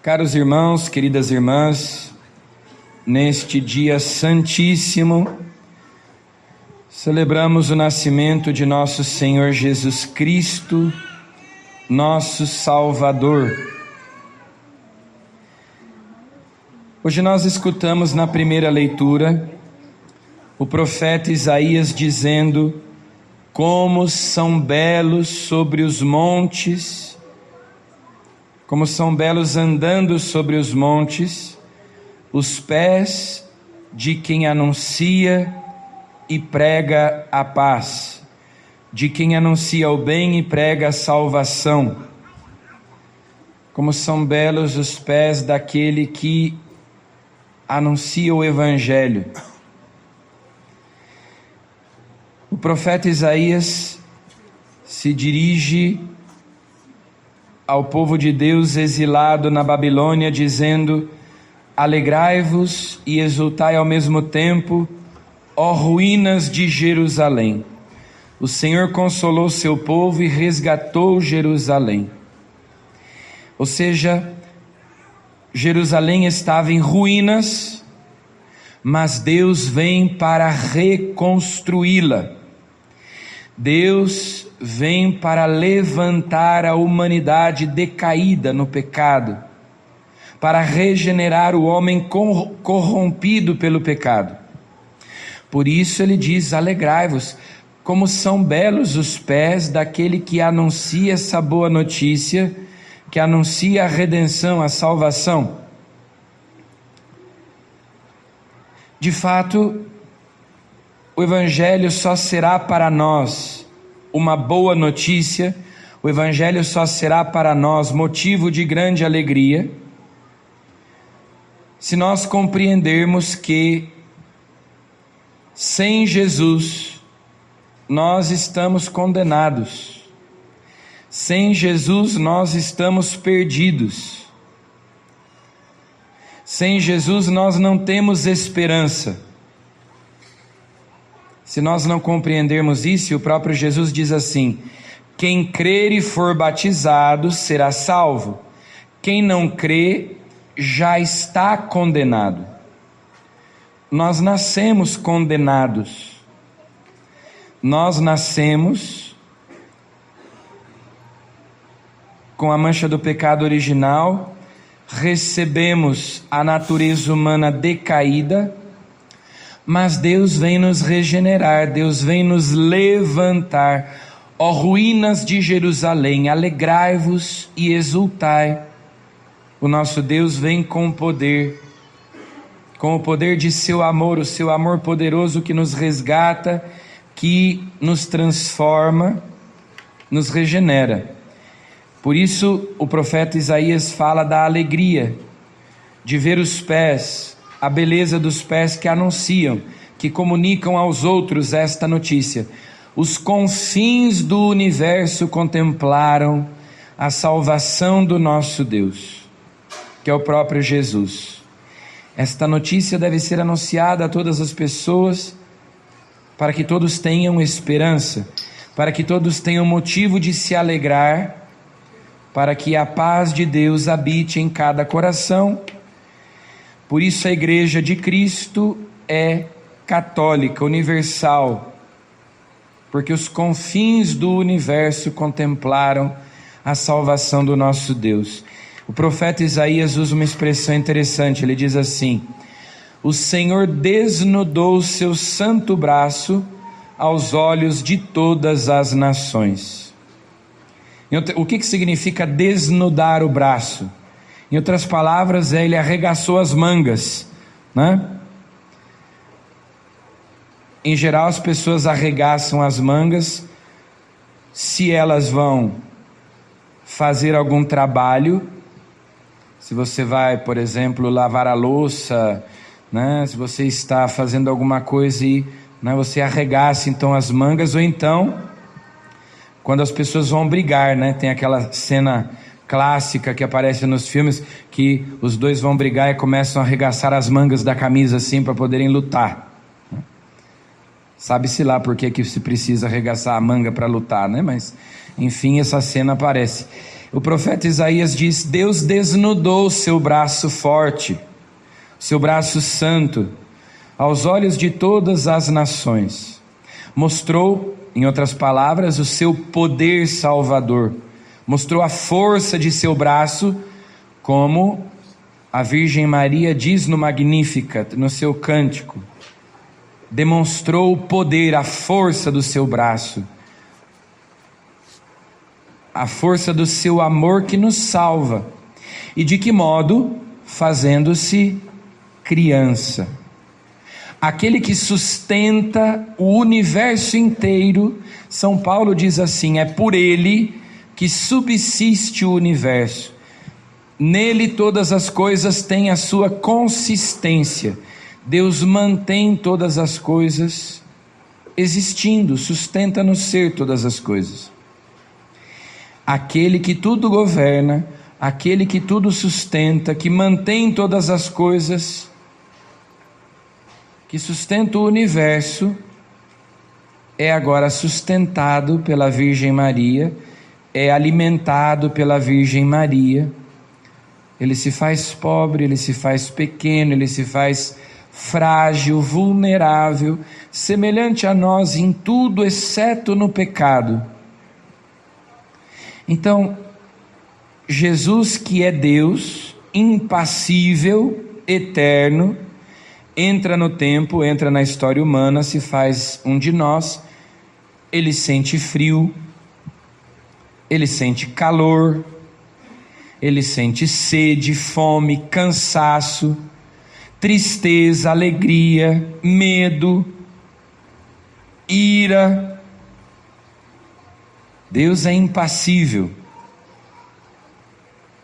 Caros irmãos, queridas irmãs, neste dia santíssimo, celebramos o nascimento de nosso Senhor Jesus Cristo, nosso Salvador. Hoje nós escutamos na primeira leitura o profeta Isaías dizendo: como são belos sobre os montes, como são belos andando sobre os montes, os pés de quem anuncia e prega a paz, de quem anuncia o bem e prega a salvação. Como são belos os pés daquele que anuncia o Evangelho. O profeta Isaías se dirige ao povo de Deus exilado na Babilônia, dizendo: alegrai-vos e exultai ao mesmo tempo, ó ruínas de Jerusalém. O Senhor consolou seu povo e resgatou Jerusalém. Ou seja, Jerusalém estava em ruínas, mas Deus vem para reconstruí-la. Deus vem para levantar a humanidade decaída no pecado, para regenerar o homem corrompido pelo pecado. Por isso ele diz: alegrai-vos, como são belos os pés daquele que anuncia essa boa notícia, que anuncia a redenção, a salvação. De fato, o Evangelho só será para nós uma boa notícia, o Evangelho só será para nós motivo de grande alegria, se nós compreendermos que sem Jesus nós estamos condenados, sem Jesus nós estamos perdidos, sem Jesus nós não temos esperança. Se nós não compreendermos isso, o próprio Jesus diz assim: quem crer e for batizado será salvo, quem não crê já está condenado. Nós nascemos condenados, nós nascemos com a mancha do pecado original, recebemos a natureza humana decaída, mas Deus vem nos regenerar, Deus vem nos levantar. Ó ruínas de Jerusalém, alegrai-vos e exultai. O nosso Deus vem com poder de seu amor, o seu amor poderoso que nos resgata, que nos transforma, nos regenera. Por isso o profeta Isaías fala da alegria de ver os pés, a beleza dos pés que anunciam, que comunicam aos outros esta notícia. Os confins do universo contemplaram a salvação do nosso Deus, que é o próprio Jesus. Esta notícia deve ser anunciada a todas as pessoas, para que todos tenham esperança, para que todos tenham motivo de se alegrar, para que a paz de Deus habite em cada coração. Por isso a Igreja de Cristo é católica, universal, porque os confins do universo contemplaram a salvação do nosso Deus. O profeta Isaías usa uma expressão interessante, ele diz assim: o Senhor desnudou o seu santo braço aos olhos de todas as nações. O que significa desnudar o braço? Em outras palavras, ele arregaçou as mangas, né? Em geral, as pessoas arregaçam as mangas se elas vão fazer algum trabalho. Se você vai, por exemplo, lavar a louça, né? Se você está fazendo alguma coisa e, né, você arregaça então as mangas, ou então quando as pessoas vão brigar, né? Tem aquela cena clássica que aparece nos filmes, que os dois vão brigar e começam a arregaçar as mangas da camisa assim para poderem lutar. Sabe-se lá por que se precisa arregaçar a manga para lutar, né? Mas enfim, essa cena aparece. O profeta Isaías diz: Deus desnudou o seu braço forte, seu braço santo, aos olhos de todas as nações. Mostrou, em outras palavras, o seu poder salvador. Mostrou a força de seu braço, como a Virgem Maria diz no Magnificat, no seu cântico. Demonstrou o poder, a força do seu braço, a força do seu amor que nos salva. E de que modo? Fazendo-se criança. Aquele que sustenta o universo inteiro. São Paulo diz assim: é por ele que subsiste o universo. Nele todas as coisas têm a sua consistência. Deus mantém todas as coisas existindo, sustenta no ser todas as coisas. Aquele que tudo governa, aquele que tudo sustenta, que mantém todas as coisas, que sustenta o universo, é agora sustentado pela Virgem Maria, é alimentado pela Virgem Maria. Ele se faz pobre, ele se faz pequeno, ele se faz frágil, vulnerável, semelhante a nós em tudo, exceto no pecado. Então, Jesus, que é Deus, impassível, eterno, entra no tempo, entra na história humana, se faz um de nós. Ele sente frio, ele sente calor, ele sente sede, fome, cansaço, tristeza, alegria, medo, ira. Deus é impassível.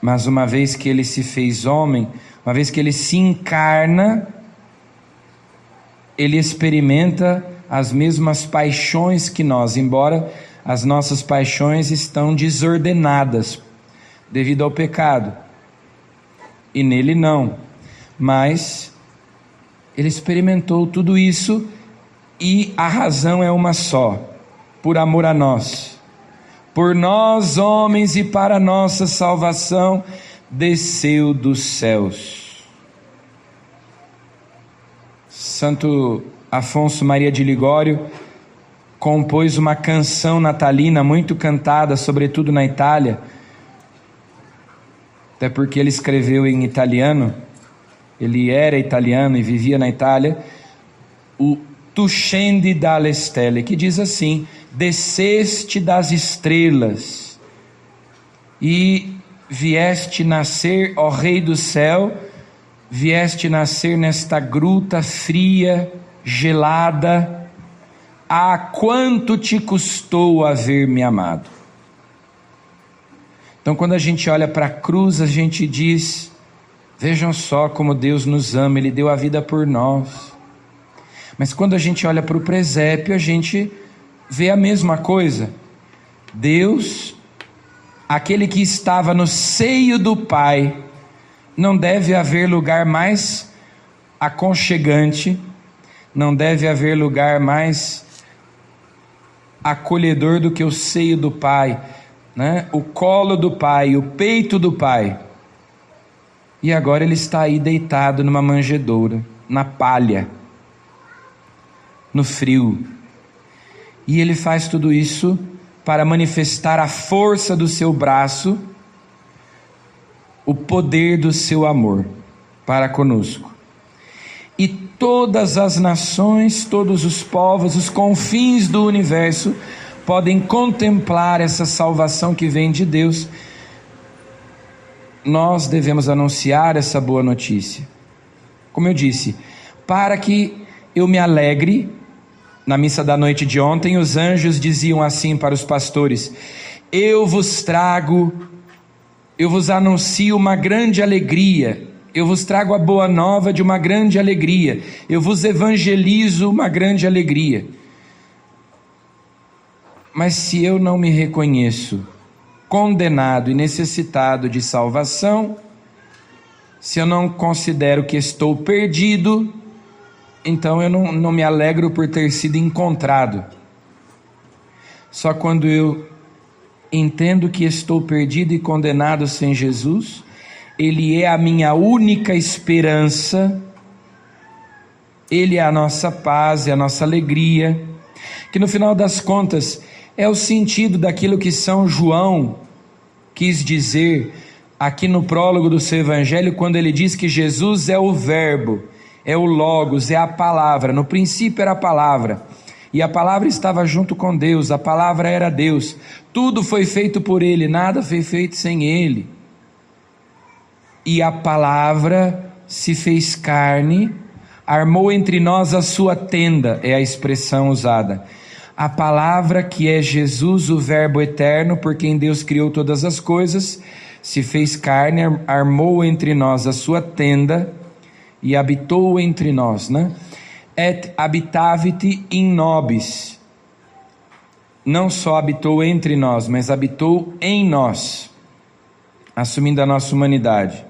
Mas uma vez que ele se fez homem, uma vez que ele se encarna, ele experimenta as mesmas paixões que nós, embora as nossas paixões estão desordenadas devido ao pecado, e nele não. Mas ele experimentou tudo isso, e a razão é uma só: por amor a nós, por nós homens e para nossa salvação, desceu dos céus. Santo Afonso Maria de Ligório compôs uma canção natalina muito cantada, sobretudo na Itália, até porque ele escreveu em italiano, ele era italiano e vivia na Itália, o Tu scendi dalle stelle, que diz assim: desceste das estrelas e vieste nascer, ó Rei do céu, vieste nascer nesta gruta fria, gelada. Ah, quanto te custou haver-me amado. Então, quando a gente olha para a cruz, a gente diz: vejam só como Deus nos ama, Ele deu a vida por nós. Mas quando a gente olha para o presépio, a gente vê a mesma coisa. Deus, aquele que estava no seio do Pai, não deve haver lugar mais aconchegante, não deve haver lugar mais acolhedor do que o seio do Pai, né? O colo do Pai, o peito do Pai. E agora ele está aí deitado numa manjedoura, na palha, no frio. E ele faz tudo isso para manifestar a força do seu braço, o poder do seu amor para conosco. E todas as nações, todos os povos, os confins do universo podem contemplar essa salvação que vem de Deus. Nós devemos anunciar essa boa notícia. Como eu disse, para que eu me alegre. Na missa da noite de ontem, os anjos diziam assim para os pastores: eu vos anuncio uma grande alegria, eu vos trago a boa nova de uma grande alegria, eu vos evangelizo uma grande alegria. Mas se eu não me reconheço condenado e necessitado de salvação, se eu não considero que estou perdido, então eu não me alegro por ter sido encontrado. Só quando eu entendo que estou perdido e condenado sem Jesus, Ele é a minha única esperança, Ele é a nossa paz, é a nossa alegria, que no final das contas é o sentido daquilo que São João quis dizer aqui no prólogo do seu evangelho, quando ele diz que Jesus é o verbo, é o logos, é a palavra. No princípio era a palavra, e a palavra estava junto com Deus, a palavra era Deus, tudo foi feito por Ele, nada foi feito sem Ele, e a palavra se fez carne, armou entre nós a sua tenda, é a expressão usada. A palavra que é Jesus, o verbo eterno, por quem Deus criou todas as coisas, se fez carne, armou entre nós a sua tenda e habitou entre nós, né? Et habitavit in nobis. Não só habitou entre nós, mas habitou em nós, assumindo a nossa humanidade.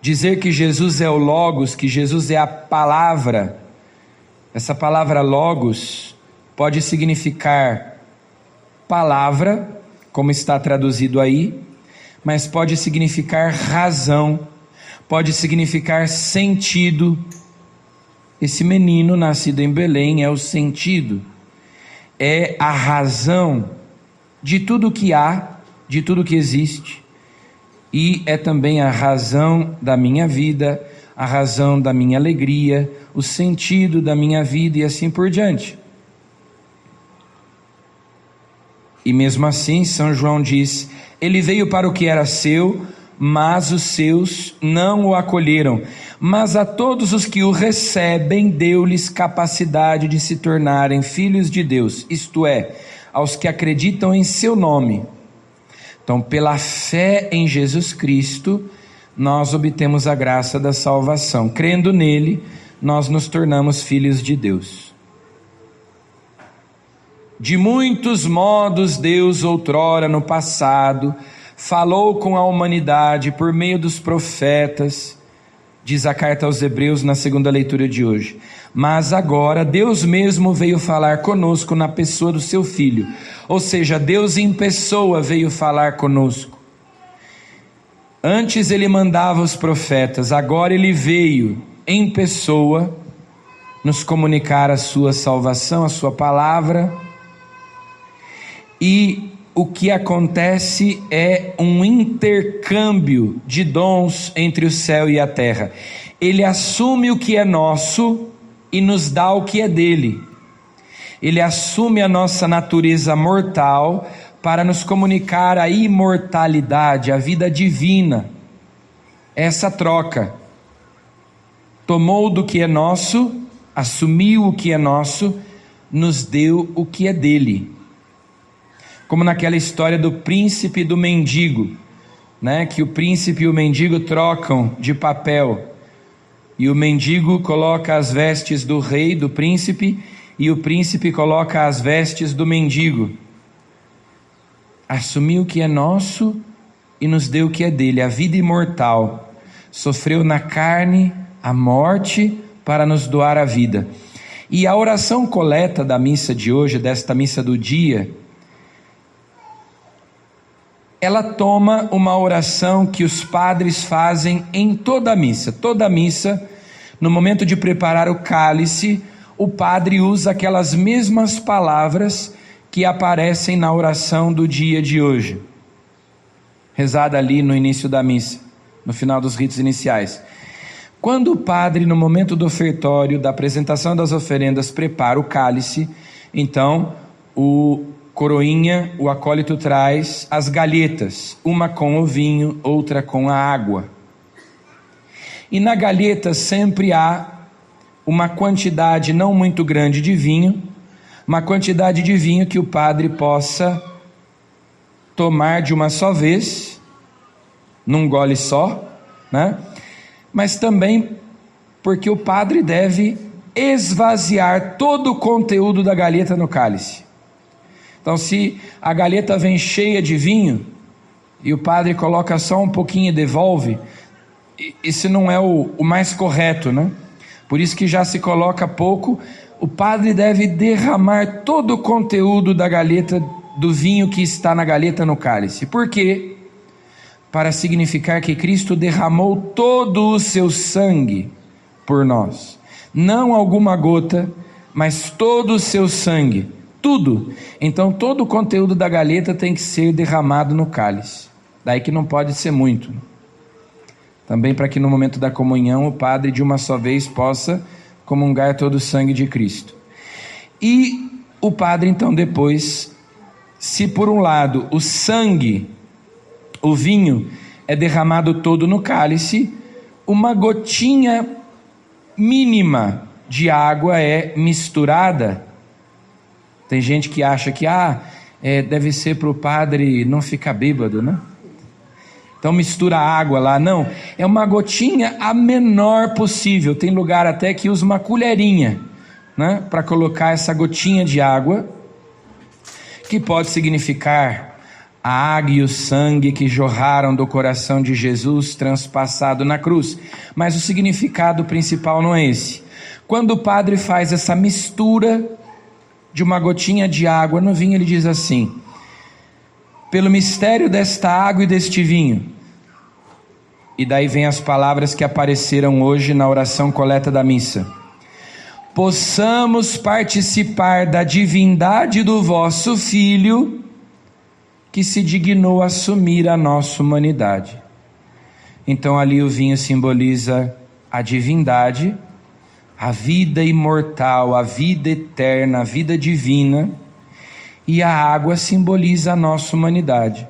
Dizer que Jesus é o Logos, que Jesus é a palavra, essa palavra Logos pode significar palavra, como está traduzido aí, mas pode significar razão, pode significar sentido. Esse menino nascido em Belém é o sentido, é a razão de tudo que há, de tudo que existe, e é também a razão da minha vida, a razão da minha alegria, o sentido da minha vida e assim por diante. E mesmo assim, São João diz: ele veio para o que era seu, mas os seus não o acolheram. Mas a todos os que o recebem, deu-lhes capacidade de se tornarem filhos de Deus, isto é, aos que acreditam em seu nome. Então, pela fé em Jesus Cristo, nós obtemos a graça da salvação. Crendo nele, nós nos tornamos filhos de Deus. De muitos modos Deus outrora no passado falou com a humanidade por meio dos profetas, diz a carta aos Hebreus na segunda leitura de hoje. Mas agora Deus mesmo veio falar conosco na pessoa do seu Filho, ou seja, Deus em pessoa veio falar conosco. Antes ele mandava os profetas, agora ele veio em pessoa nos comunicar a sua salvação, a sua palavra. E o que acontece é um intercâmbio de dons entre o céu e a terra. Ele assume o que é nosso e nos dá o que é dele. Ele assume a nossa natureza mortal para nos comunicar a imortalidade, a vida divina. Essa troca. Tomou do que é nosso, assumiu o que é nosso, nos deu o que é dele. Como naquela história do príncipe e do mendigo, né? Que o príncipe e o mendigo trocam de papel, e o mendigo coloca as vestes do rei, do príncipe, e o príncipe coloca as vestes do mendigo. Assumiu o que é nosso e nos deu o que é dele, a vida imortal. Sofreu na carne a morte para nos doar a vida. E a oração coleta da missa de hoje, desta missa do dia, ela toma uma oração que os padres fazem em toda a missa. Toda a missa, no momento de preparar o cálice, o padre usa aquelas mesmas palavras que aparecem na oração do dia de hoje, rezada ali no início da missa, no final dos ritos iniciais. Quando o padre, no momento do ofertório, da apresentação das oferendas, prepara o cálice, então o coroinha, o acólito, traz as galhetas, uma com o vinho, outra com a água. E na galheta sempre há uma quantidade não muito grande de vinho, uma quantidade de vinho que o padre possa tomar de uma só vez, num gole só, né? Mas também porque o padre deve esvaziar todo o conteúdo da galheta no cálice. Então, se a galheta vem cheia de vinho e o padre coloca só um pouquinho e devolve, esse não é o mais correto, né? Por isso que já se coloca pouco, o padre deve derramar todo o conteúdo da galeta, do vinho que está na galeta no cálice. Por quê? Para significar que Cristo derramou todo o seu sangue por nós. Não alguma gota, mas todo o seu sangue. Tudo. Então todo o conteúdo da galeta tem que ser derramado no cálice. Daí que não pode ser muito. Também para que no momento da comunhão o padre de uma só vez possa comungar todo o sangue de Cristo. E o padre então depois, se por um lado o sangue, o vinho é derramado todo no cálice, uma gotinha mínima de água é misturada. Tem gente que acha que deve ser para o padre não ficar bêbado, né? Então mistura água lá. Não, é uma gotinha a menor possível. Tem lugar até que usa uma colherinha, né, para colocar essa gotinha de água, que pode significar a água e o sangue que jorraram do coração de Jesus transpassado na cruz. Mas o significado principal não é esse. Quando o padre faz essa mistura de uma gotinha de água no vinho, ele diz assim: pelo mistério desta água e deste vinho. E daí vem as palavras que apareceram hoje na oração coleta da missa: possamos participar da divindade do vosso Filho, que se dignou a assumir a nossa humanidade. Então ali o vinho simboliza a divindade, a vida imortal, a vida eterna, a vida divina, e a água simboliza a nossa humanidade.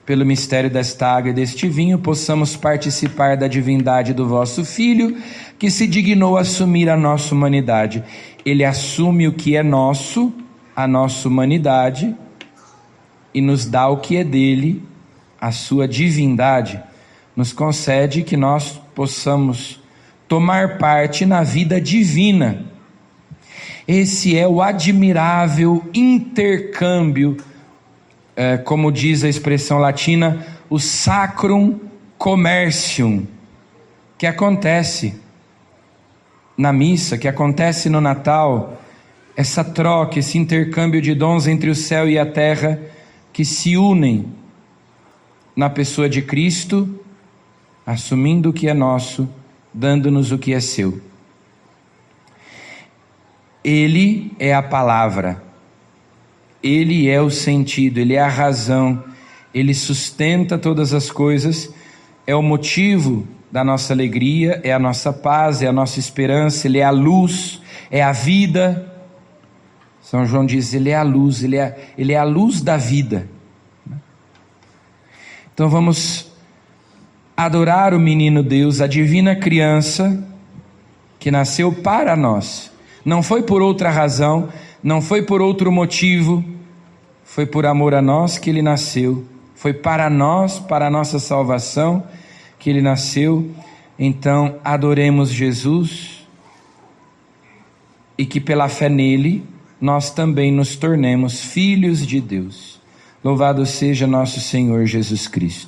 Pelo mistério desta água e deste vinho, possamos participar da divindade do vosso Filho, que se dignou a assumir a nossa humanidade. Ele assume o que é nosso, a nossa humanidade, e nos dá o que é dele, a sua divindade. Nos concede que nós possamos tomar parte na vida divina. Esse é o admirável intercâmbio, como diz a expressão latina, o sacrum commercium, que acontece na missa, que acontece no Natal, essa troca, esse intercâmbio de dons entre o céu e a terra, que se unem na pessoa de Cristo, assumindo o que é nosso, dando-nos o que é seu. Ele é a palavra, Ele é o sentido, Ele é a razão, Ele sustenta todas as coisas, é o motivo da nossa alegria, é a nossa paz, é a nossa esperança, Ele é a luz, é a vida. São João diz: Ele é a luz, Ele é a luz da vida. Então vamos adorar o menino Deus, a divina criança, que nasceu para nós. Não foi por outra razão, não foi por outro motivo, foi por amor a nós que Ele nasceu. Foi para nós, para a nossa salvação que Ele nasceu. Então adoremos Jesus, e que pela fé nele nós também nos tornemos filhos de Deus. Louvado seja nosso Senhor Jesus Cristo.